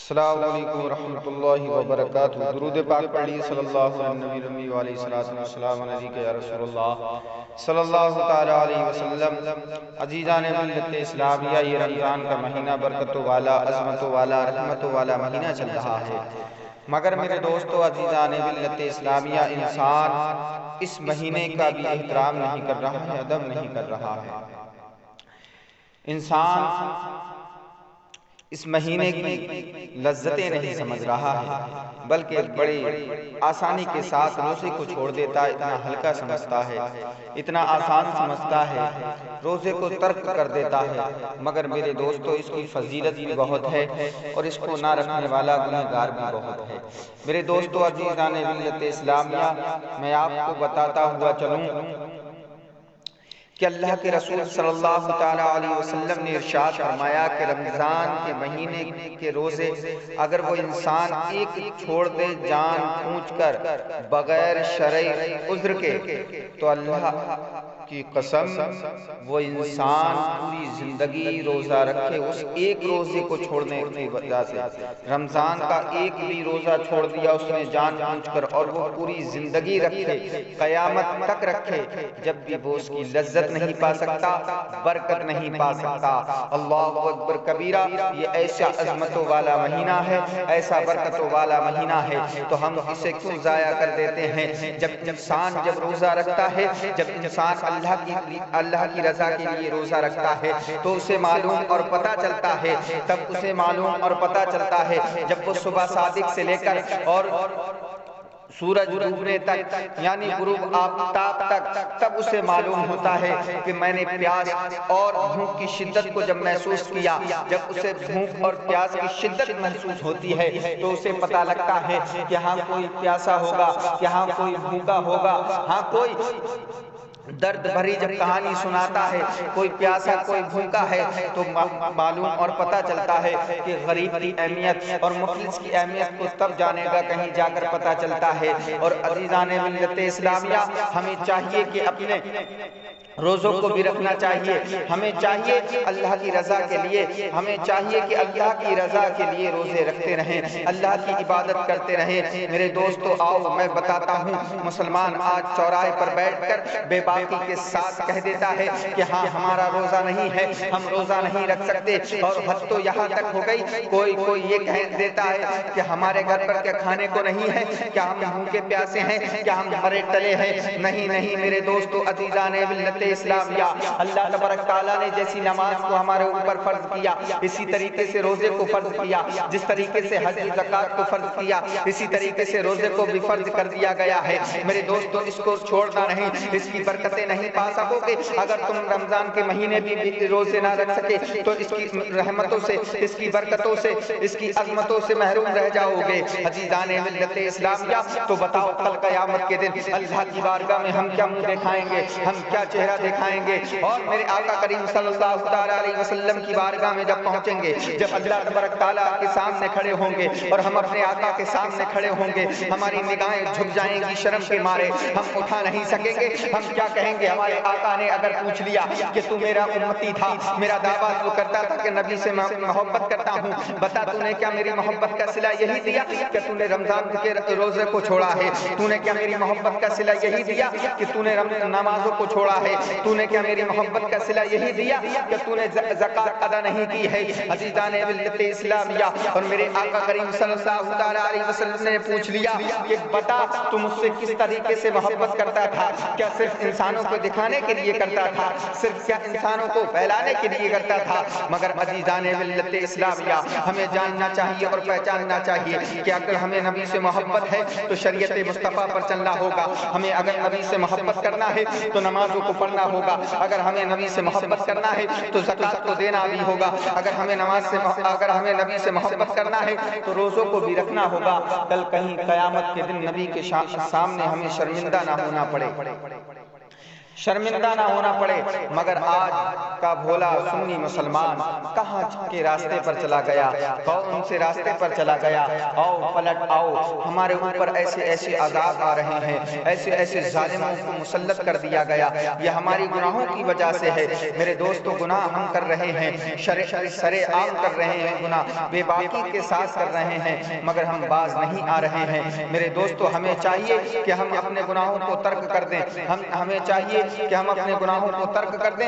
السلام علیکم ورحمۃ اللہ وبرکاتہ۔ درود پاک پڑھیے صلی اللہ علیہ وسلم علیکہ یا رسول اللہ صلی اللہ تعالیٰ علیہ وسلم۔ عزیزان ملت اسلامیہ، یہ رمضان کا مہینہ برکتوں والا، عظمتوں والا، رحمتوں والا مہینہ چل رہا ہے، مگر میرے دوستو عزیزان ملت اسلامیہ، انسان اس مہینے کا بھی احترام نہیں کر رہا ہے، ادب نہیں کر رہا ہے۔ انسان اس مہینے کی لذتیں نہیں سمجھ رہا ہے، بلکہ بڑی آسانی کے ساتھ روزے کو چھوڑ دیتا ہے، اتنا ہلکا سمجھتا ہے، اتنا آسان سمجھتا ہے، روزے کو ترک کر دیتا ہے۔ مگر میرے دوستو، اس کی فضیلت بھی بہت ہے اور اس کو نہ رکھنے والا گنہگار بھی بہت ہے۔ میرے دوستو عزیزان ملت اسلامیہ، میں آپ کو بتاتا ہوا چلوں کہ اللہ کے رسول صلی اللہ تعالیٰ علیہ وسلم نے ارشاد فرمایا کہ رمضان کے مہینے کے روزے اگر وہ انسان ایک چھوڑ دے جان بوجھ کر بغیر شرعی عذر کے، تو اللہ کی قسم وہ انسان پوری زندگی روزہ رکھے اس ایک روزے کو چھوڑنے کی وجہ سے۔ رمضان کا ایک بھی روزہ چھوڑ دیا اس نے جان بوجھ کر، اور وہ پوری زندگی رکھے، قیامت تک رکھے، جب بھی وہ اس کی لذت نہیں پا سکتا، برکت نہیں پا سکتا۔ اللہ اکبر کبیرہ، یہ ایسا عظمتوں والا مہینہ ہے، ایسا برکتوں والا مہینہ ہے، تو ہم اسے کیوں ضائع کر دیتے ہیں؟ جب روزہ رکھتا ہے، جب انسان اللہ کی رضا کے لیے روزہ رکھتا ہے، تو اسے معلوم اور پتہ چلتا ہے، تب اسے معلوم اور پتہ چلتا ہے جب وہ صبح صادق سے لے کر اور سورج ڈوبنے تک، یعنی غروب آفتاب تک، تب اسے معلوم ہوتا ہے کہ میں نے پیاس اور بھوک کی شدت کو جب محسوس کیا، جب اسے بھوک اور پیاس کی شدت محسوس ہوتی ہے تو اسے پتہ لگتا ہے کہ ہاں کوئی پیاسا ہوگا، کہ ہاں کوئی بھوکا ہوگا، ہاں کوئی درد بھری جب کہانی سناتا ہے، کوئی پیاسا کوئی بھوکا ہے، تو معلوم اور پتہ چلتا ہے کہ غریب کی اہمیت اور مفلس کی اہمیت کو تب جانے گا کہیں جا کر پتہ چلتا ہے۔ اور عزیزان ملت اسلامیہ، ہمیں چاہیے کہ اپنے روزوں کو بھی رکھنا چاہیے، ہمیں چاہیے اللہ کی رضا کے لیے، ہمیں چاہیے کہ اللہ کی رضا کے لیے روزے رکھتے رہیں، اللہ کی عبادت کرتے رہیں۔ میرے دوستو آؤ میں بتاتا ہوں، مسلمان آج چوراہے پر بیٹھ کر بے باکی کے ساتھ کہہ دیتا ہے کہ ہاں ہمارا روزہ نہیں ہے، ہم روزہ نہیں رکھ سکتے، اور حد تو یہاں تک ہو گئی، کوئی یہ کہہ دیتا ہے کہ ہمارے گھر پر کیا کھانے کو نہیں ہے، کیا ہم بھوکے پیاسے ہیں، کیا ہم مرے ٹلے ہیں؟ نہیں میرے دوستو عزیزان ملت اسلامیہ، اللہ تبارک تعالیٰ نے جیسی نماز کو ہمارے اوپر فرض کیا، اسی طریقے سے روزے کو فرض کیا، جس طریقے سے حج زکوٰۃ کو فرض کیا، اسی طریقے سے روزے کو بھی فرض کر دیا گیا ہے۔ میرے دوستو اس کو چھوڑنا نہیں، اس کی برکتیں نہیں پا سکو گے اگر تم رمضان کے مہینے بھی روزے نہ رکھ سکے، تو اس کی رحمتوں سے، اس کی برکتوں سے، اس کی عظمتوں سے محروم رہ جاؤ گے۔ عزیزان ملت اسلامیہ، تو بتاؤ کل قیامت کے دن اللہ کی بارگاہ میں ہم کیا منہ دکھائیں گے، ہم کیا چہرہ دکھائیں گے؟ اور میرے آقا کریم صلی اللہ علیہ وسلم کی بارگاہ میں جب پہنچیں گے، جب اللہ تبارک تعالیٰ کے سامنے کھڑے ہوں گے اور ہم اپنے آقا کے سامنے کھڑے ہوں گے، ہماری نگاہیں جھک جائیں گی شرم کے مارے، ہم اٹھا نہیں سکیں گے۔ ہم کیا کہیں گے؟ ہمارے آقا نے اگر پوچھ لیا کہ تو میرا امتی تھا، میرا دعویٰ تو کرتا تھا کہ نبی سے محبت کرتا ہوں، بتا تو نے کیا میری محبت کا صلہ یہی دیا کہ تو نے رمضان کے روزے کو چھوڑا ہے؟ تو نے کیا میری محبت کا صلہ یہی دیا کہ تو نے نمازوں کو چھوڑا ہے؟ تو نے کیا میری محبت کا صلہ یہی دیا کہ تو نے زکوٰۃ ادا نہیں کی ہے؟ عزیزان ملت اسلامیہ، اور میرے آقا کریم صلی اللہ علیہ وسلم نے پوچھ لیا کہ بتا تو مجھ سے کس طریقے سے محبت کرتا تھا؟ کیا صرف انسانوں کو دکھانے کے لیے کرتا تھا؟ صرف کیا انسانوں کو پھیلانے کے لیے کرتا تھا؟ مگر عزیزان ملت اسلامیہ، ہمیں جاننا چاہیے اور پہچاننا چاہیے کہ اگر ہمیں نبی سے محبت ہے تو شریعت مصطفیٰ پر چلنا ہوگا، ہمیں اگر نبی سے محبت کرنا ہے تو نمازوں کو پڑھنا ہوگا، اگر ہمیں نبی سے محبت کرنا ہے تو زکوٰۃ کو دینا بھی ہوگا، اگر ہمیں نبی سے محبت کرنا ہے تو روزوں کو بھی رکھنا ہوگا، کل کہیں قیامت کے دن نبی کے سامنے ہمیں شرمندہ نہ ہونا پڑے۔ شرمندہ نہ ہونا پڑے، مگر آج کا بھولا سنی مسلمان کہاں کے راستے پر چلا گیا، کون سے راستے پر چلا گیا۔ آؤ پلٹ آؤ، ہمارے اوپر ایسے ایسے عذاب آ رہے ہیں، ایسے ایسے ظالموں کو مسلط کر دیا گیا، یہ ہماری گناہوں کی وجہ سے ہے۔ میرے دوستو، گناہ ہم کر رہے ہیں، سرے عام کر رہے ہیں، گناہ بے باکی کے ساتھ کر رہے ہیں، مگر ہم باز نہیں آ رہے ہیں۔ میرے دوستو، ہمیں چاہیے کہ ہم اپنے گناہوں کو ترک کر دیں، ہمیں چاہیے کہ ہم اپنے گناہوں کو ترک کر دیں۔